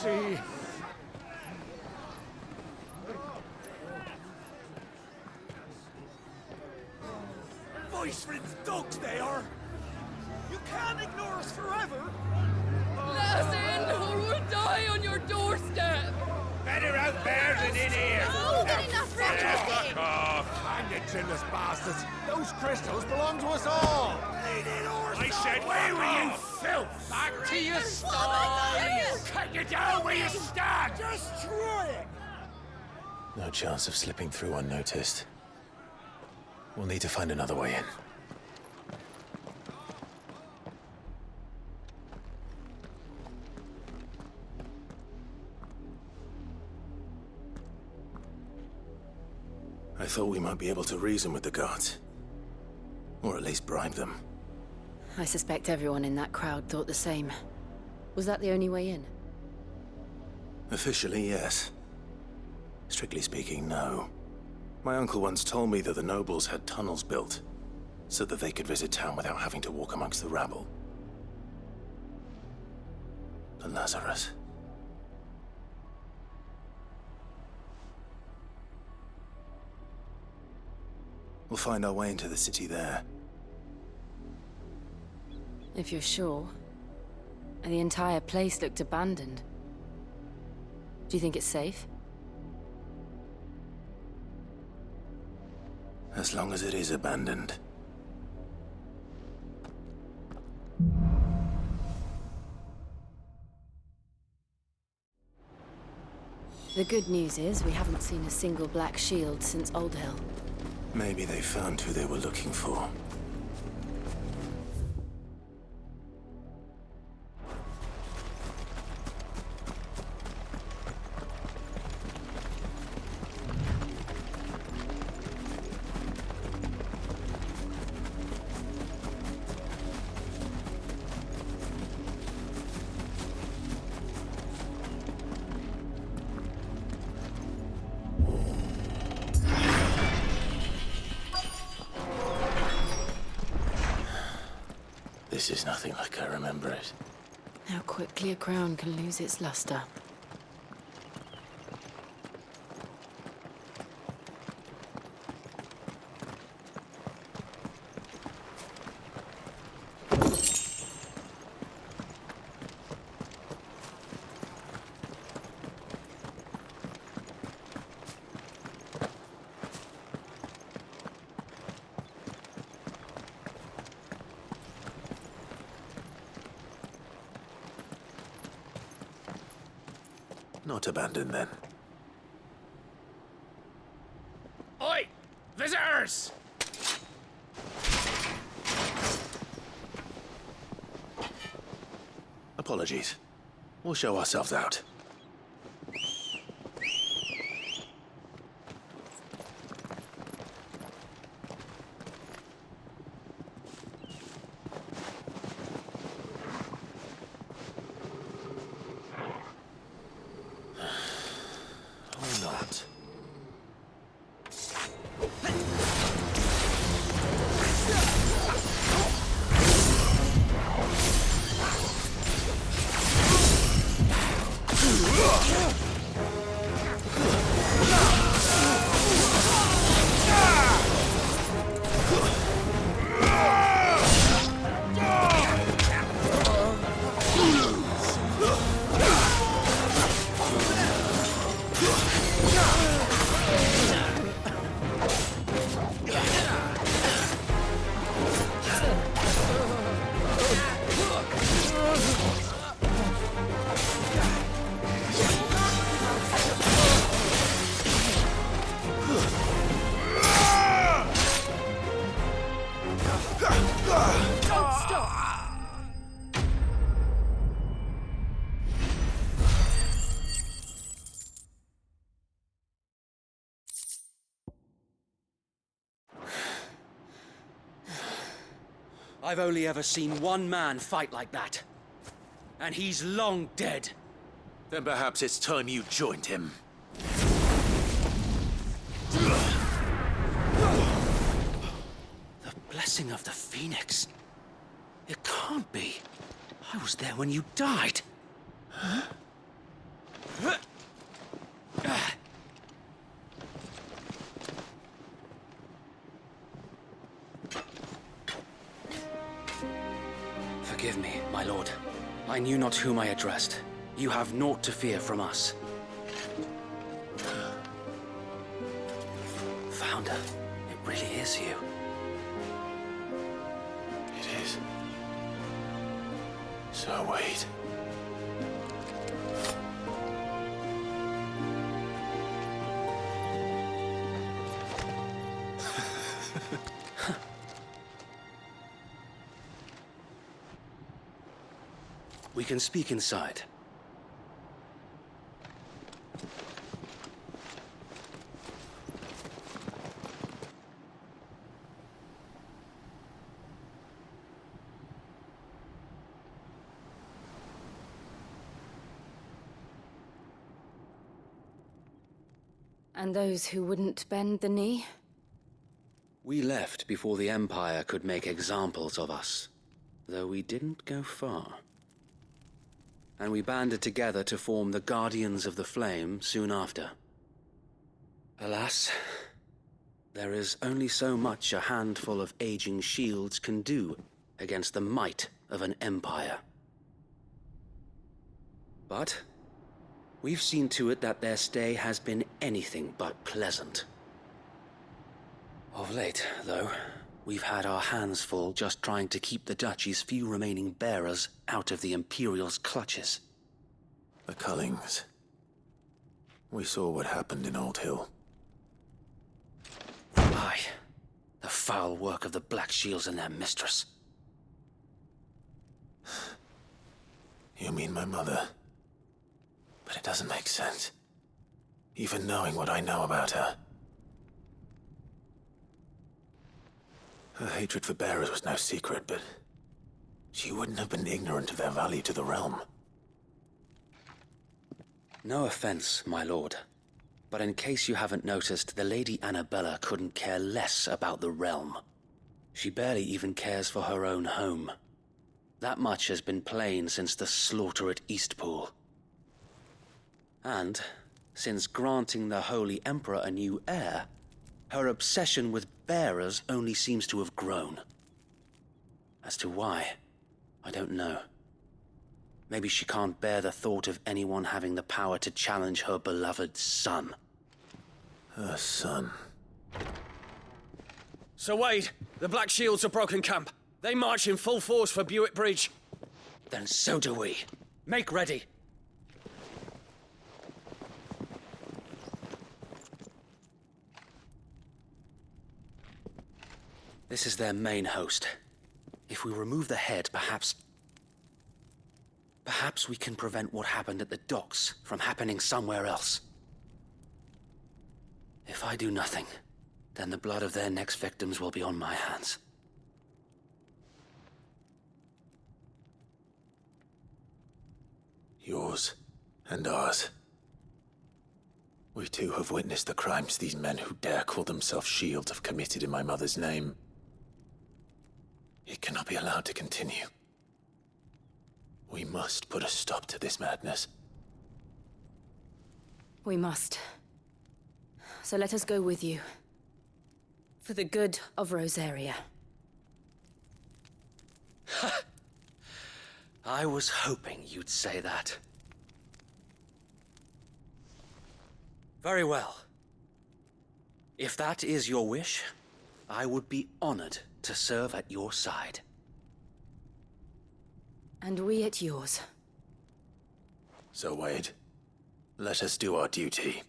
see. Voice-ridden dogs they are! You can't ignore us forever! Let us in, or we'll die on your doorstep! Better out there than in here! Oh, get enough for Fuck off! Hang you chinless bastards! Those crystals belong to us all! I said, away with you, filth! Back to your stall! Cut you down where you stand! Just try it! No chance of slipping through unnoticed. We'll need to find another way in. I thought we might be able to reason with the guards. Or at least bribe them. I suspect everyone in that crowd thought the same. Was that the only way in? Officially, yes. Strictly speaking, no. My uncle once told me that the nobles had tunnels built, so that they could visit town without having to walk amongst the rabble. The Lazarus. We'll find our way into the city there. If you're sure. The entire place looked abandoned. Do you think it's safe? As long as it is abandoned. The good news is we haven't seen a single black shield since Old Hill. Maybe they found who they were looking for. This is nothing like I remember it. How quickly a crown can lose its luster. Not abandoned, then. Oi! Visitors! Apologies. We'll show ourselves out. Or not. I've only ever seen one man fight like that. And he's long dead. Then perhaps it's time you joined him. The blessing of the Phoenix. It can't be. I was there when you died. Forgive me, my lord. I knew not whom I addressed. You have naught to fear from us. Founder, it really is you. It is. So wait. We can speak inside. And those who wouldn't bend the knee? We left before the Empire could make examples of us, though we didn't go far. And we banded together to form the Guardians of the Flame soon after. Alas, there is only so much a handful of aging shields can do against the might of an empire. But we've seen to it that their stay has been anything but pleasant. Of late, though, we've had our hands full just trying to keep the Duchy's few remaining bearers out of the Imperial's clutches. The Cullings. We saw what happened in Old Hill. Aye. The foul work of the Black Shields and their mistress. You mean my mother? But it doesn't make sense. Even knowing what I know about her. Her hatred for bearers was no secret, but she wouldn't have been ignorant of their value to the realm. No offense, my lord. But in case you haven't noticed, the Lady Annabella couldn't care less about the realm. She barely even cares for her own home. That much has been plain since the slaughter at Eastpool. And, since granting the Holy Emperor a new heir, her obsession with bearers only seems to have grown. As to why, I don't know. Maybe she can't bear the thought of anyone having the power to challenge her beloved son. Her son. Sir Wade, the Black Shields have broken camp. They march in full force for Buick Bridge. Then so do we. Make ready. This is their main host. If we remove the head, perhaps we can prevent what happened at the docks from happening somewhere else. If I do nothing, then the blood of their next victims will be on my hands. Yours and ours. We too have witnessed the crimes these men who dare call themselves shields have committed in my mother's name. It cannot be allowed to continue. We must put a stop to this madness. We must. So let us go with you. For the good of Rosaria. I was hoping you'd say that. Very well. If that is your wish, I would be honored to serve at your side. And we at yours. So, Wade, let us do our duty.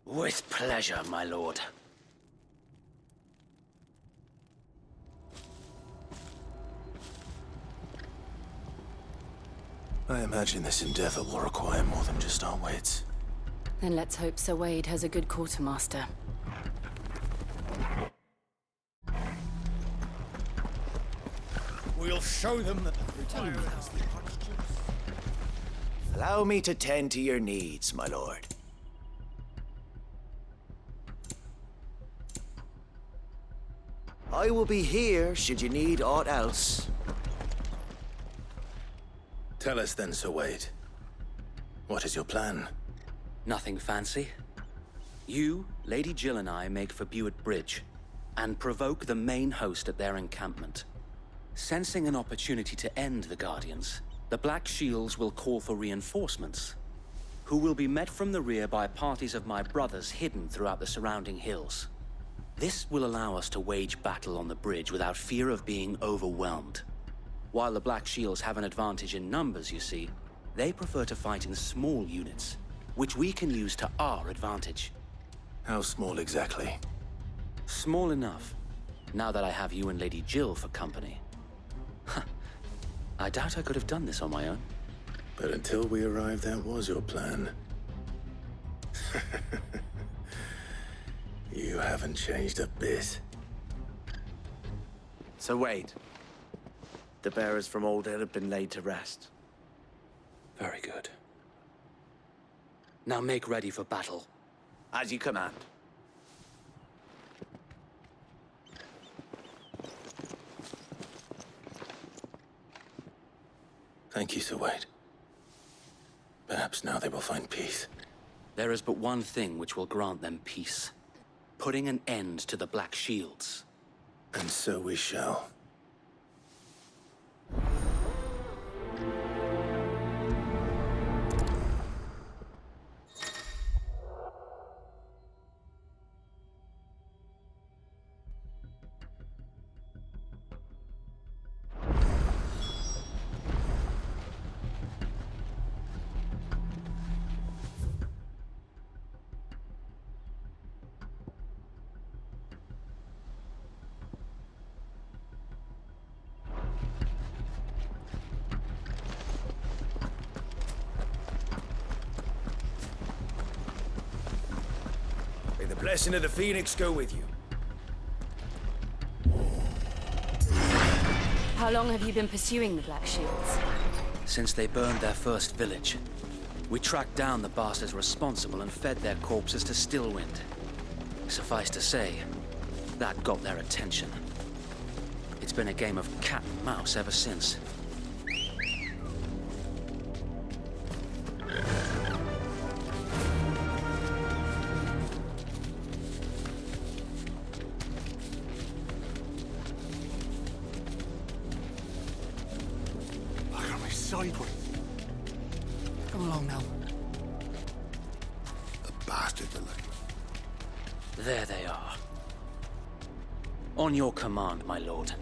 With pleasure, my lord. I imagine this endeavor will require more than just our wits. Then let's hope Sir Wade has a good quartermaster. We'll show them that the fire has the oxygen. Allow me to tend to your needs, my lord. I will be here should you need aught else. Tell us then, Sir Wade. What is your plan? Nothing fancy. You, Lady Jill and I make for Buett Bridge and provoke the main host at their encampment. Sensing an opportunity to end the Guardians, the Black Shields will call for reinforcements, who will be met from the rear by parties of my brothers hidden throughout the surrounding hills. This will allow us to wage battle on the bridge without fear of being overwhelmed. While the Black Shields have an advantage in numbers, you see, they prefer to fight in small units, which we can use to our advantage. How small exactly? Small enough, now that I have you and Lady Jill for company. I doubt I could have done this on my own. But until we arrived, that was your plan. You haven't changed a bit. So wait. The bearers from Old Hill have been laid to rest. Very good. Now make ready for battle. As you command. Thank you, Sir Wade. Perhaps now they will find peace. There is but one thing which will grant them peace. Putting an end to the Black Shields. And so we shall. May the blessing of the Phoenix go with you. How long have you been pursuing the Black Shields? Since they burned their first village, we tracked down the bastards responsible and fed their corpses to Stillwind. Suffice to say, that got their attention. It's been a game of cat and mouse ever since. Look at me sideways. Come along now. The bastard delayed. There they are. On your command, my lord.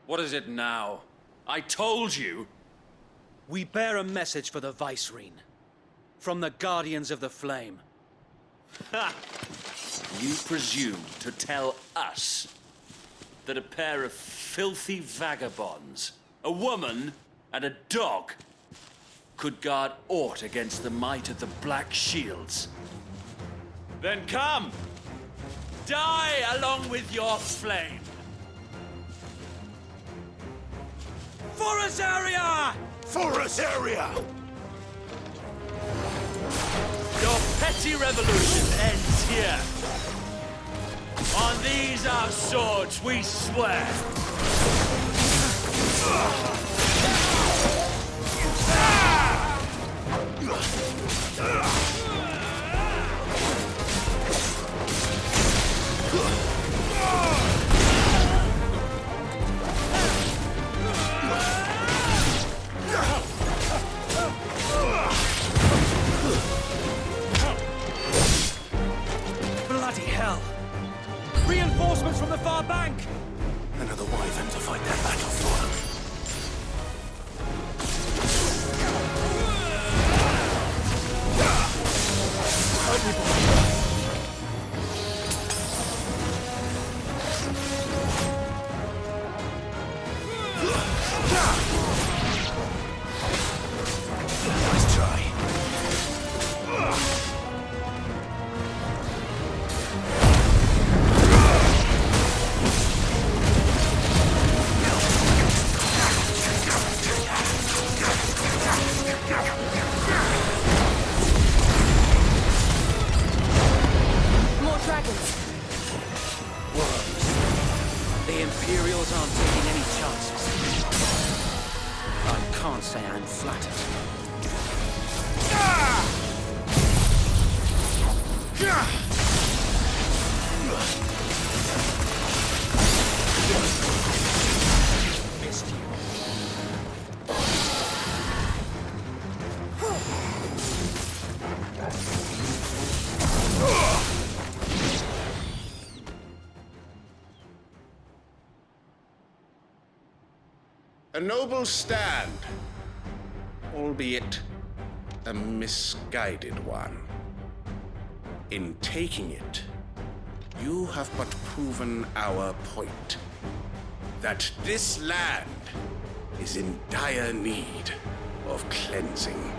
What is it now? I told you! We bear a message for the Vicereine. From the Guardians of the Flame. Ha! You presume to tell us that a pair of filthy vagabonds, a woman and a dog, could guard aught against the might of the Black Shields? Then come! Die along with your flame! For Azaria! For us area! Your petty revolution ends here. On these our swords we swear. Bloody hell! Reinforcements from the far bank! Another wyvern to fight their battle for them. A noble stand, albeit a misguided one. In taking it, you have but proven our point, that this land is in dire need of cleansing.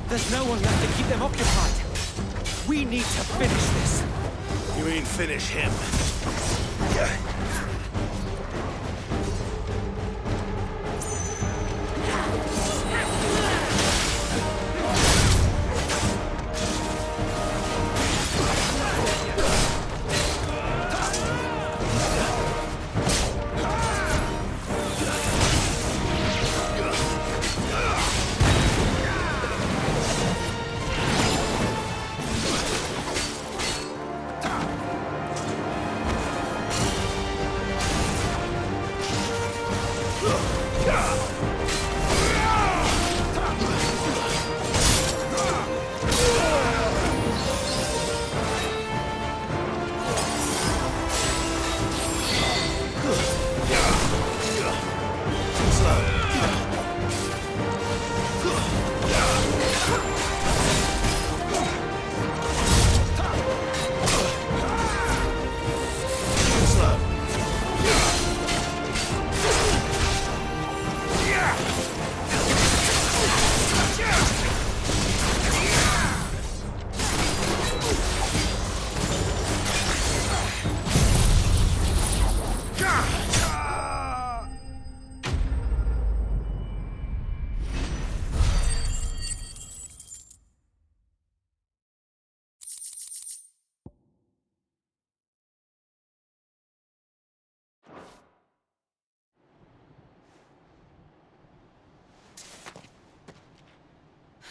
There's no one left to keep them occupied. We need to finish this. You mean finish him?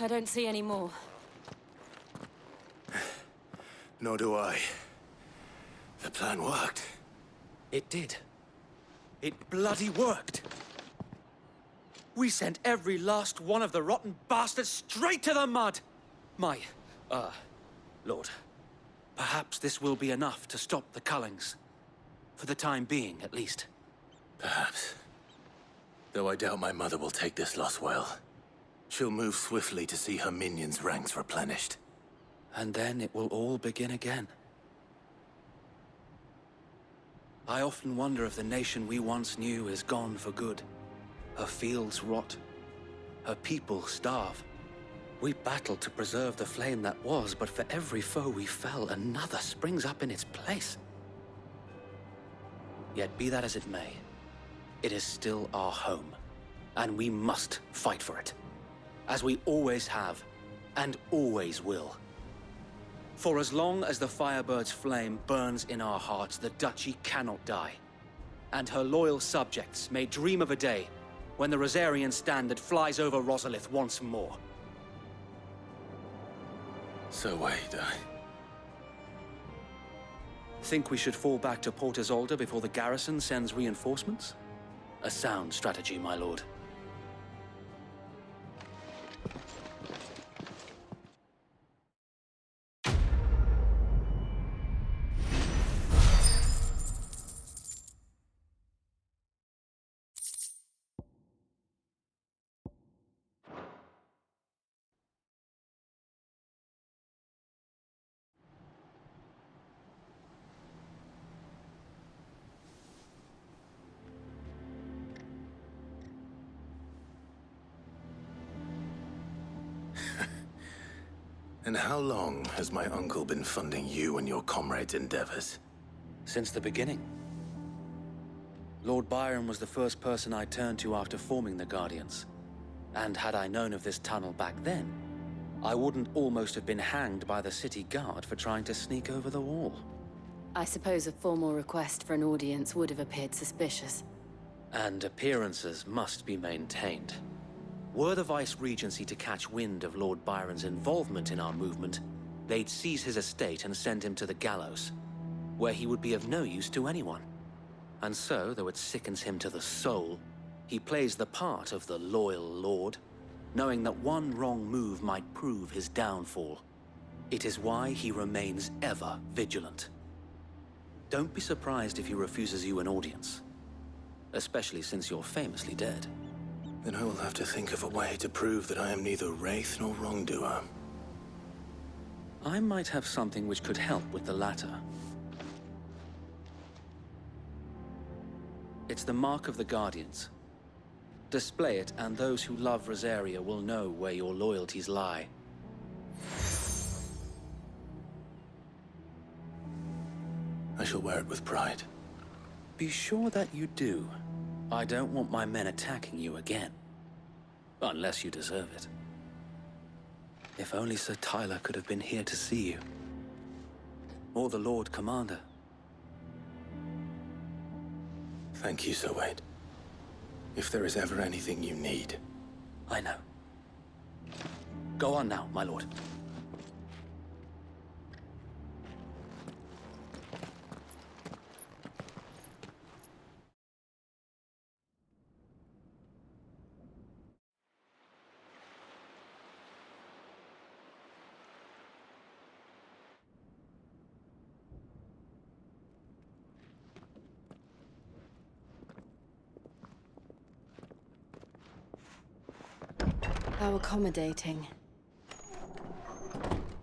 I don't see any more. Nor do I. The plan worked. It did. It bloody worked. We sent every last one of the rotten bastards straight to the mud! Lord, perhaps this will be enough to stop the Cullings. For the time being, at least. Perhaps. Though I doubt my mother will take this loss well. She'll move swiftly to see her minions' ranks replenished. And then it will all begin again. I often wonder if the nation we once knew is gone for good. Her fields rot. Her people starve. We battled to preserve the flame that was, but for every foe we fell, another springs up in its place. Yet be that as it may, it is still our home, and we must fight for it, as we always have, and always will. For as long as the Firebird's flame burns in our hearts, the Duchy cannot die, and her loyal subjects may dream of a day when the Rosarian standard flies over Rosalith once more. So wait, Think we should fall back to Port Isolde before the garrison sends reinforcements? A sound strategy, my lord. And how long has my uncle been funding you and your comrades' endeavors? Since the beginning. Lord Byron was the first person I turned to after forming the Guardians. And had I known of this tunnel back then, I wouldn't almost have been hanged by the city guard for trying to sneak over the wall. I suppose a formal request for an audience would have appeared suspicious. And appearances must be maintained. Were the Vice-Regency to catch wind of Lord Byron's involvement in our movement, they'd seize his estate and send him to the gallows, where he would be of no use to anyone. And so, though it sickens him to the soul, he plays the part of the loyal lord, knowing that one wrong move might prove his downfall. It is why he remains ever vigilant. Don't be surprised if he refuses you an audience, especially since you're famously dead. Then I will have to think of a way to prove that I am neither wraith nor wrongdoer. I might have something which could help with the latter. It's the mark of the Guardians. Display it, and those who love Rosaria will know where your loyalties lie. I shall wear it with pride. Be sure that you do. I don't want my men attacking you again. Unless you deserve it. If only Sir Tyler could have been here to see you. Or the Lord Commander. Thank you, Sir Wade. If there is ever anything you need. I know. Go on now, my lord. How accommodating.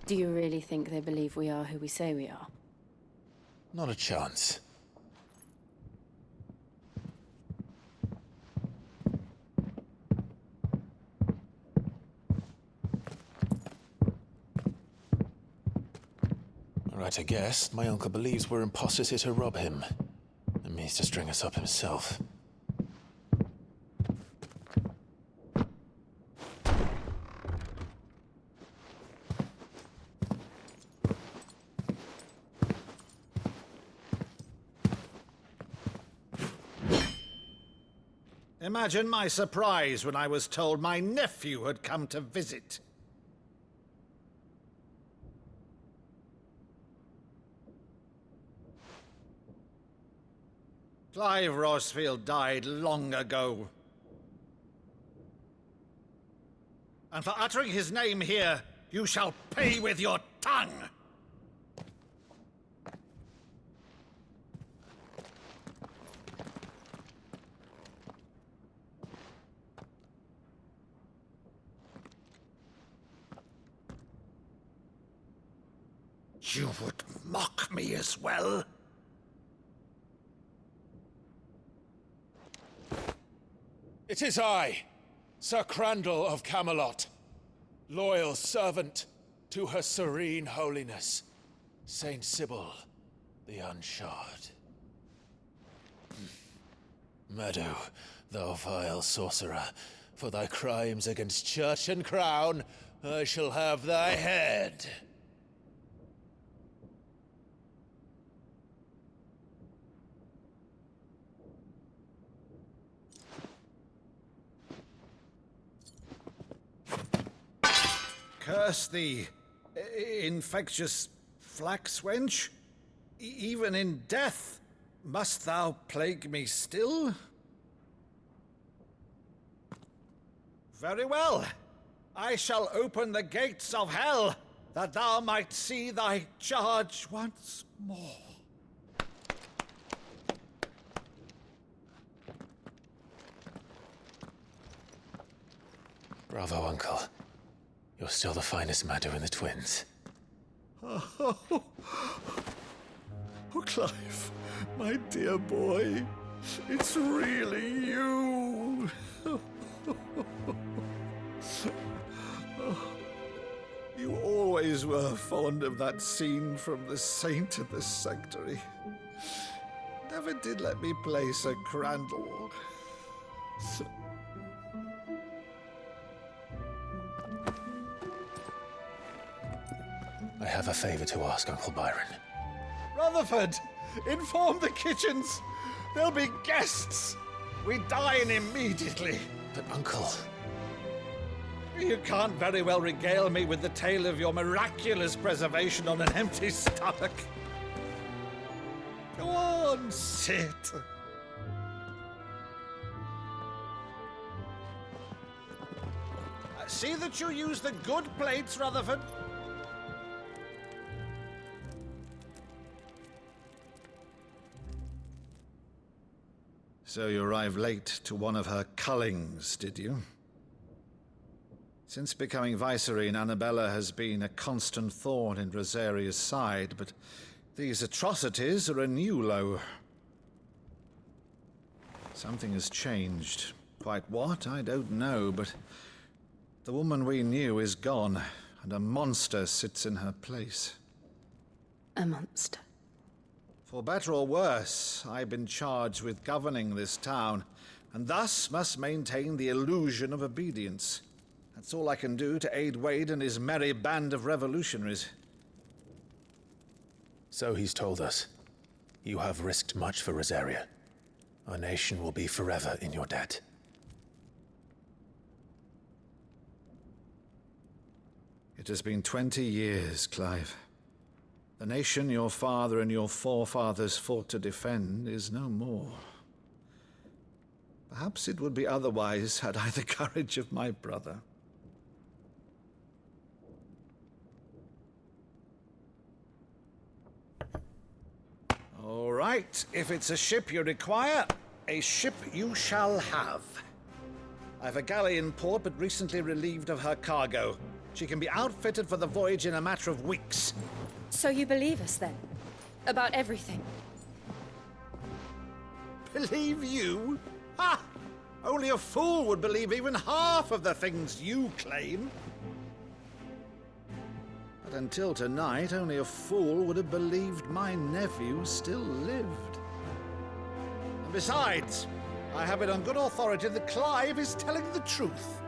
Do you really think they believe we are who we say we are? Not a chance. Right, I guess. My uncle believes we're imposters here to rob him. And means to string us up himself. Imagine my surprise when I was told my nephew had come to visit. Clive Rosfield died long ago. And for uttering his name here, you shall pay with your tongue! You would mock me as well? It is I, Sir Crandall of Camelot, loyal servant to Her Serene Holiness, Saint Sybil the Unshod. Meadow, thou vile sorcerer, for thy crimes against church and crown, I shall have thy head. Curse thee, infectious flax wench. Even in death, must thou plague me still? Very well. I shall open the gates of hell, that thou might see thy charge once more. Bravo, Uncle. You're still the finest Maddo in the twins. Oh, Clive, my dear boy, it's really you. You always were fond of that scene from The Saint in the Sanctuary. Never did let me play Sir Crandall. I have a favor to ask, Uncle Byron. Rutherford, inform the kitchens. There'll be guests. We dine immediately. But, Uncle... You can't very well regale me with the tale of your miraculous preservation on an empty stomach. Go on, sit. See that you use the good plates, Rutherford. So you arrived late to one of her cullings, did you? Since becoming Vicereine, Annabella has been a constant thorn in Rosaria's side, but these atrocities are a new low. Something has changed. Quite what, I don't know, but the woman we knew is gone, and a monster sits in her place. A monster. For better or worse, I've been charged with governing this town, and thus must maintain the illusion of obedience. That's all I can do to aid Wade and his merry band of revolutionaries. So he's told us. You have risked much for Rosaria. Our nation will be forever in your debt. It has been 20 years, Clive. The nation your father and your forefathers fought to defend is no more. Perhaps it would be otherwise had I the courage of my brother. All right, if it's a ship you require, a ship you shall have. I've a galley in port, but recently relieved of her cargo. She can be outfitted for the voyage in a matter of weeks. So you believe us, then? About everything? Believe you? Ha! Only a fool would believe even half of the things you claim. But until tonight, only a fool would have believed my nephew still lived. And besides, I have it on good authority that Clive is telling the truth.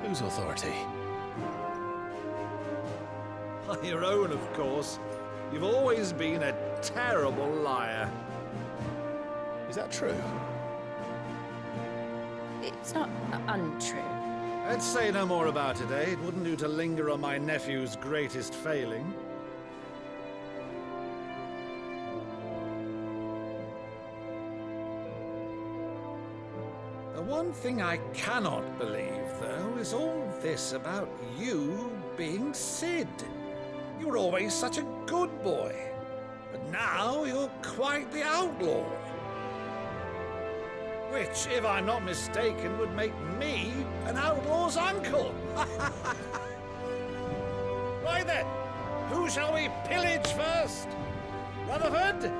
Whose authority? Your own, of course. You've always been a terrible liar. Is that true? It's not untrue. Let's say no more about it, eh? It wouldn't do to linger on my nephew's greatest failing. The one thing I cannot believe, though, is all this about you being Sid. You were always such a good boy, but now you're quite the outlaw. Which, if I'm not mistaken, would make me an outlaw's uncle. Right then, who shall we pillage first? Rutherford,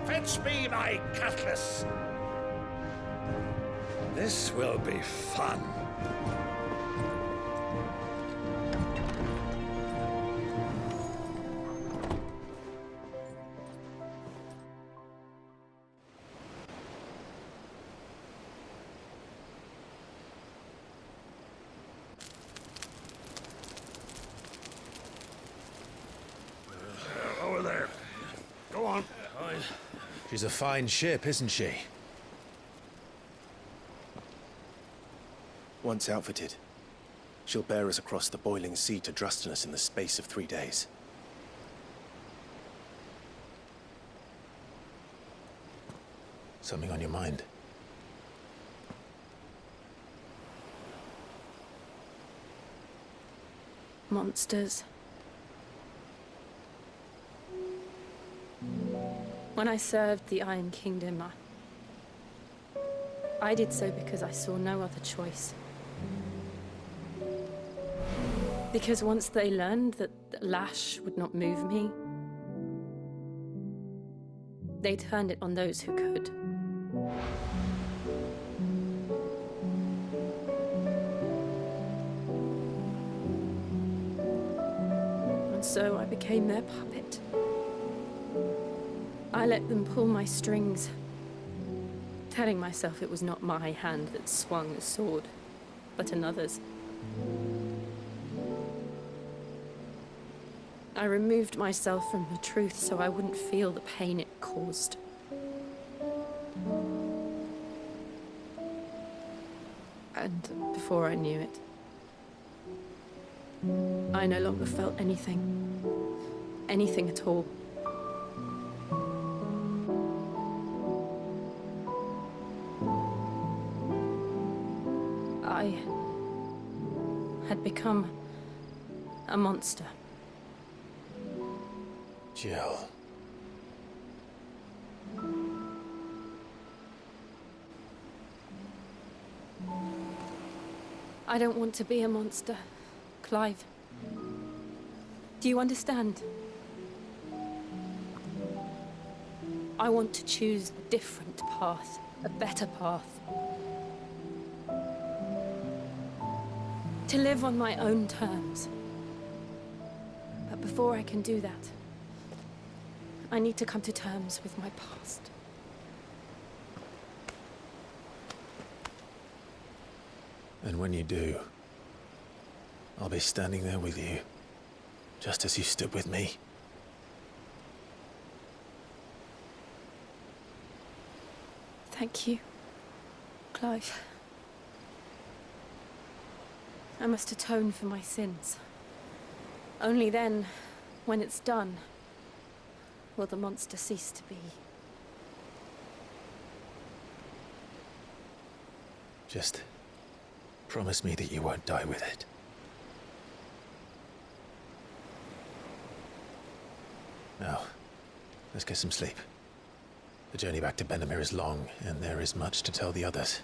fetch me my cutlass. This will be fun. on. She's a fine ship, isn't she? Once outfitted, she'll bear us across the boiling sea to Drustinus in the space of 3 days. Something on your mind? Monsters. When I served the Iron Kingdom, I did so because I saw no other choice. Because once they learned that the lash would not move me, they turned it on those who could. And so I became their puppet. I let them pull my strings, telling myself it was not my hand that swung the sword, but another's. I removed myself from the truth so I wouldn't feel the pain it caused. And before I knew it, I no longer felt anything. Anything at all. I had become a monster. Jill. I don't want to be a monster, Clive. Do you understand? I want to choose a different path, a better path. To live on my own terms. But before I can do that, I need to come to terms with my past. And when you do, I'll be standing there with you, just as you stood with me. Thank you, Clive. I must atone for my sins. Only then, when it's done, will the monster cease to be. Just promise me that you won't die with it. Now, let's get some sleep. The journey back to Benamir is long, and there is much to tell the others.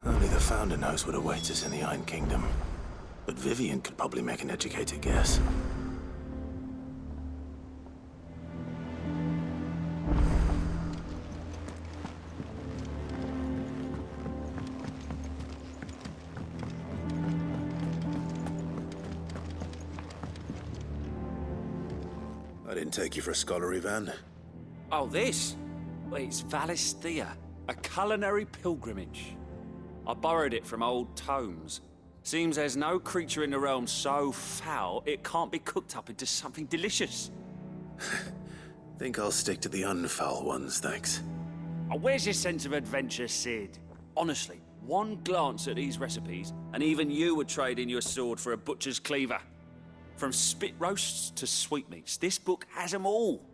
Only the Founder knows what awaits us in the Iron Kingdom. But Vivian could probably make an educated guess. I didn't take you for a scholar, Ivan. Oh, this? Well, it's Valisthea, a culinary pilgrimage. I borrowed it from old tomes. Seems there's no creature in the realm so foul it can't be cooked up into something delicious. Think I'll stick to the unfoul ones, thanks. Oh, where's your sense of adventure, Sid? Honestly, one glance at these recipes, and even you would trade in your sword for a butcher's cleaver. From spit roasts to sweetmeats, this book has them all.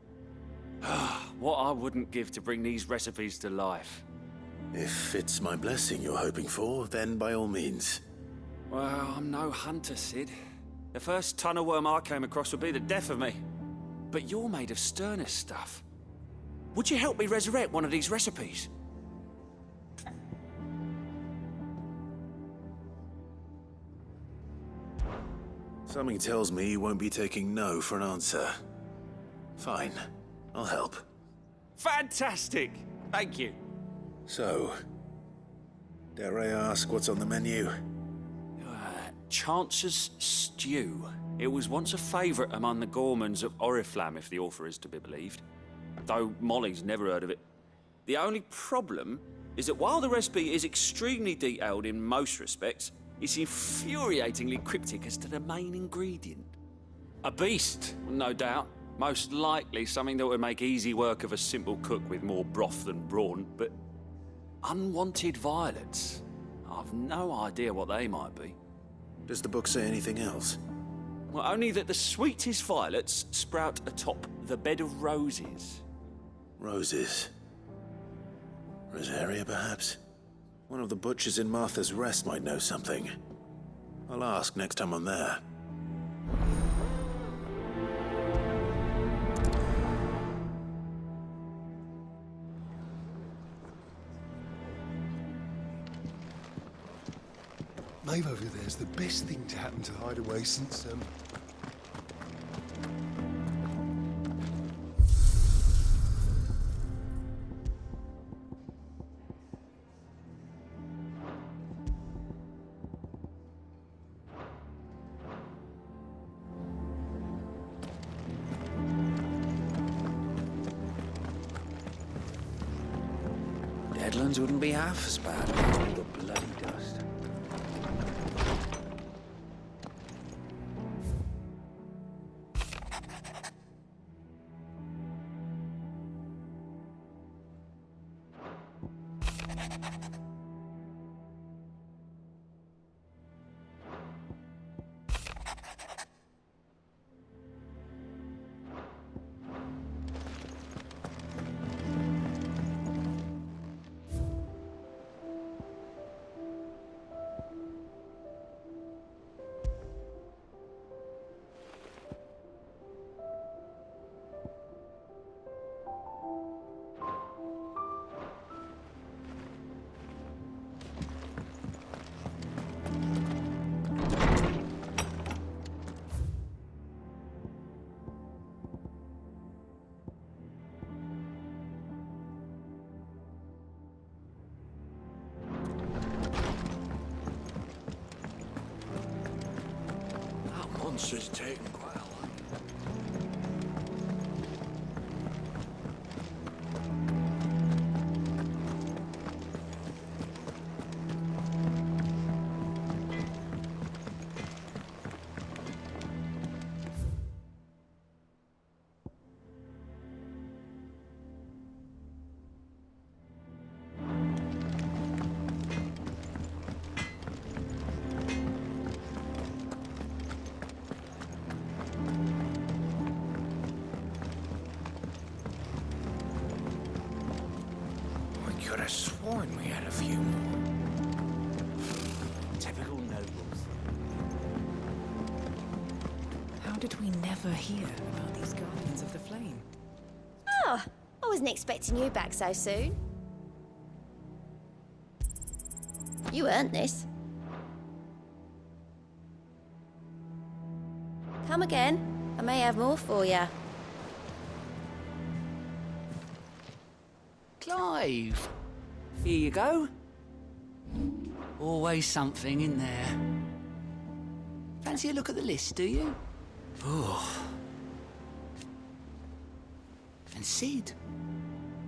What I wouldn't give to bring these recipes to life. If it's my blessing you're hoping for, then by all means. Well, I'm no hunter, Sid. The first tunnel worm I came across would be the death of me. But you're made of sterner stuff. Would you help me resurrect one of these recipes? Something tells me you won't be taking no for an answer. Fine, I'll help. Fantastic! Thank you. So, dare I ask what's on the menu? Chance's Stew. It was once a favourite among the gourmands of Oriflamme, if the author is to be believed. Though Molly's never heard of it. The only problem is that while the recipe is extremely detailed in most respects, it's infuriatingly cryptic as to the main ingredient. A beast, no doubt. Most likely something that would make easy work of a simple cook with more broth than brawn, but unwanted violets. I've no idea what they might be. Does the book say anything else? Well, only that the sweetest violets sprout atop the bed of roses. Roses. Rosaria, perhaps? One of the butchers in Martha's Rest might know something. I'll ask next time I'm there. Maeve over there's the best thing to happen to Hideaway since, Deadlands wouldn't be half as bad with all the bloody dust. Monster's taken quite a lot. Could have sworn we had a few more. Typical nobles. How did we never hear about these Guardians of the Flame? Oh, I wasn't expecting you back so soon. You earned this. Come again. I may have more for you. Clive, here you go. Always something in there. Fancy a look at the list, do you? Oh. And Sid.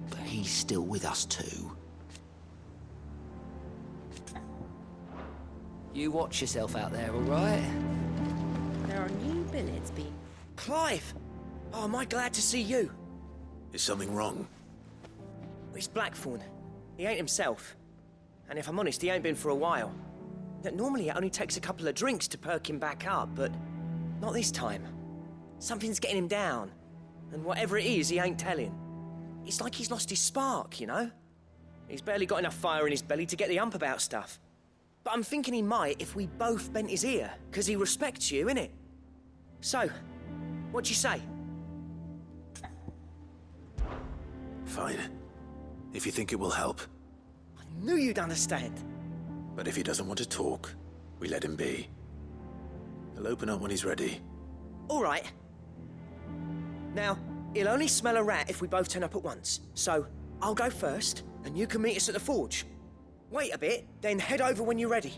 But he's still with us too. You watch yourself out there, all right? There are new billets being... Clive! Oh, am I glad to see you? Is something wrong? It's Blackthorn. He ain't himself. And if I'm honest, he ain't been for a while. Now, normally it only takes a couple of drinks to perk him back up, but not this time. Something's getting him down. And whatever it is, he ain't telling. It's like he's lost his spark, you know? He's barely got enough fire in his belly to get the ump about stuff. But I'm thinking he might if we both bent his ear, because he respects you, innit? So, what'd you say? Fine. If you think it will help. I knew you'd understand. But if he doesn't want to talk, we let him be. He'll open up when he's ready. All right. Now, he'll only smell a rat if we both turn up at once. So, I'll go first, and you can meet us at the forge. Wait a bit, then head over when you're ready.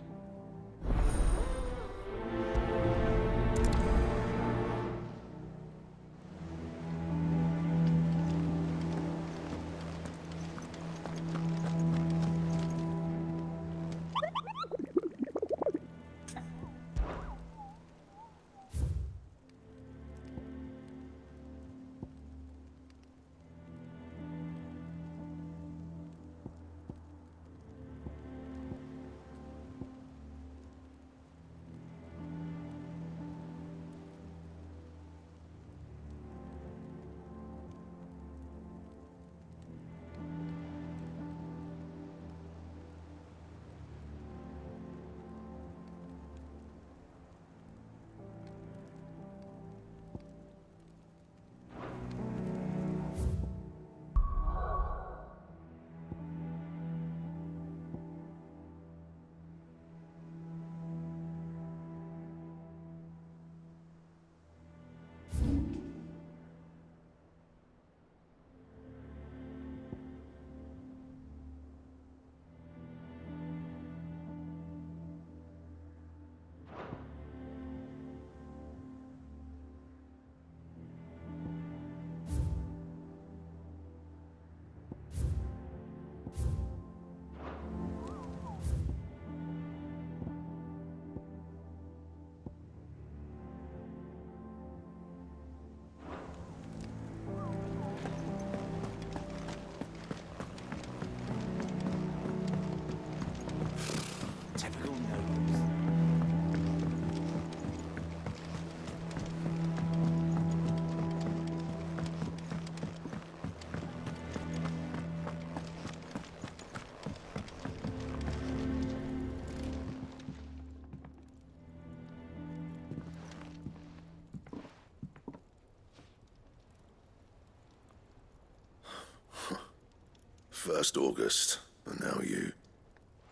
First August, and now you.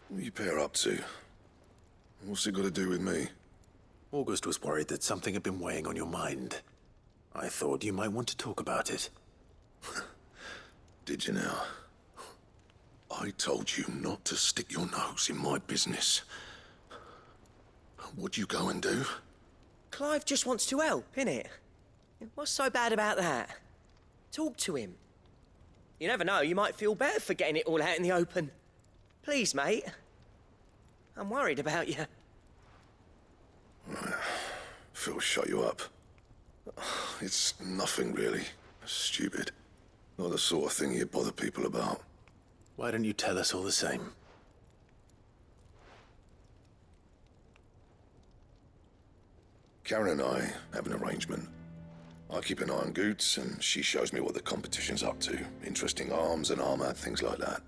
What are you pair up to? What's it got to do with me? August was worried that something had been weighing on your mind. I thought you might want to talk about it. Did you now? I told you not to stick your nose in my business. What'd you go and do? Clive just wants to help, innit? What's so bad about that? Talk to him. You never know, you might feel better for getting it all out in the open. Please, mate. I'm worried about you. Phil shut you up. It's nothing, really. Stupid. Not the sort of thing you bother people about. Why don't you tell us all the same? Karen and I have an arrangement. I keep an eye on Goots, and she shows me what the competition's up to. Interesting arms and armor, things like that.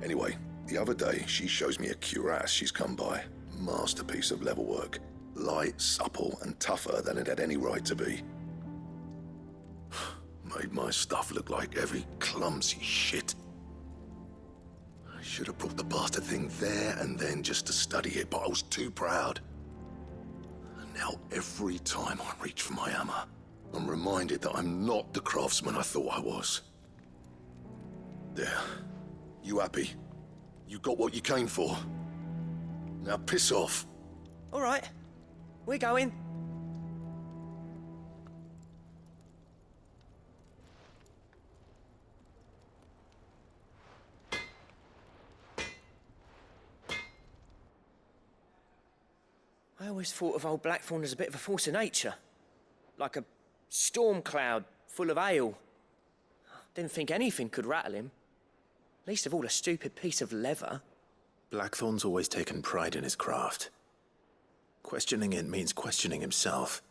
Anyway, the other day, she shows me a cuirass she's come by. Masterpiece of level work. Light, supple, and tougher than it had any right to be. Made my stuff look like heavy, clumsy shit. I should have brought the bastard thing there and then just to study it, but I was too proud. Now, every time I reach for my hammer, I'm reminded that I'm not the craftsman I thought I was. There. You happy? You got what you came for? Now piss off. All right. We're going. I always thought of old Blackthorn as a bit of a force of nature. Like a storm cloud full of hail. Didn't think anything could rattle him. Least of all a stupid piece of leather. Blackthorn's always taken pride in his craft. Questioning it means questioning himself.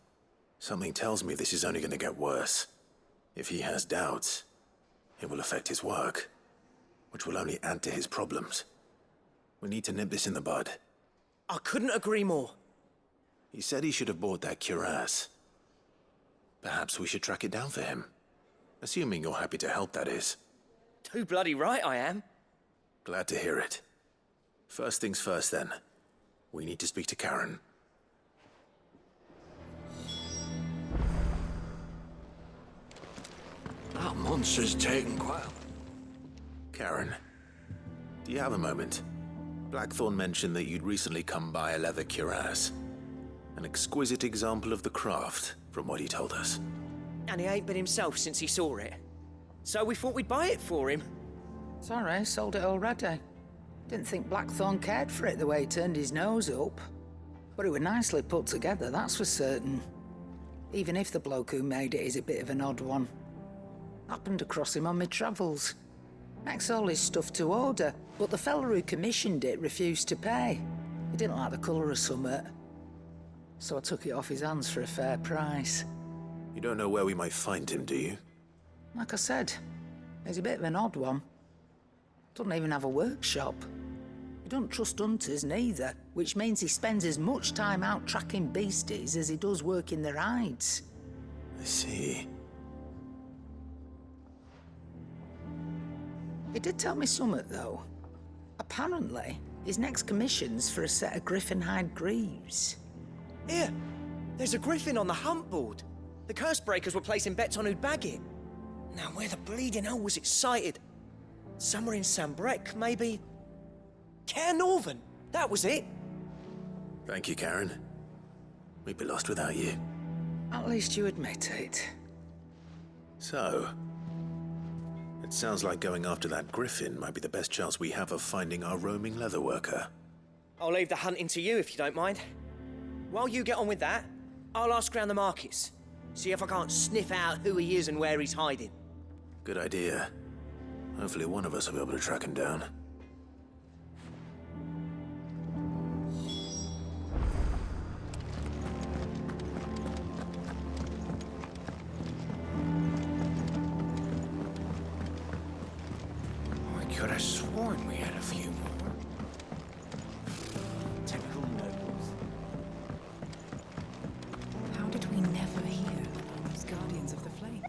Something tells me this is only going to get worse. If he has doubts, it will affect his work, which will only add to his problems. We need to nip this in the bud. I couldn't agree more. He said he should have bought that cuirass. Perhaps we should track it down for him. Assuming you're happy to help, that is. Too bloody right I am. Glad to hear it. First things first, then. We need to speak to Karen. That monster's taken quite Karen, do you have a moment? Blackthorn mentioned that you'd recently come by a leather cuirass. An exquisite example of the craft, from what he told us. And he ain't been himself since he saw it. So we thought we'd buy it for him. Sorry, sold it already. Didn't think Blackthorn cared for it the way he turned his nose up. But it was nicely put together, that's for certain. Even if the bloke who made it is a bit of an odd one. Happened across him on my travels. Makes all his stuff to order, but the fella who commissioned it refused to pay. He didn't like the colour of summit. So I took it off his hands for a fair price. You don't know where we might find him, do you? Like I said, he's a bit of an odd one. Doesn't even have a workshop. He doesn't trust hunters neither, which means he spends as much time out tracking beasties as he does working their hides. I see. He did tell me something, though. Apparently, his next commission's for a set of griffin hide greaves. Here, there's a griffin on the hunt board. The curse breakers were placing bets on who'd bag it. Now, where the bleeding hell was it sighted? Somewhere in Sambrec, maybe? Caer Northern, that was it. Thank you, Karen. We'd be lost without you. At least you admit it. So, it sounds like going after that griffin might be the best chance we have of finding our roaming leatherworker. I'll leave the hunting to you if you don't mind. While you get on with that, I'll ask around the markets. See if I can't sniff out who he is and where he's hiding. Good idea. Hopefully one of us will be able to track him down. I could have sworn we had a few more. Typical nobles. How did we never hear about these Guardians of the Flame?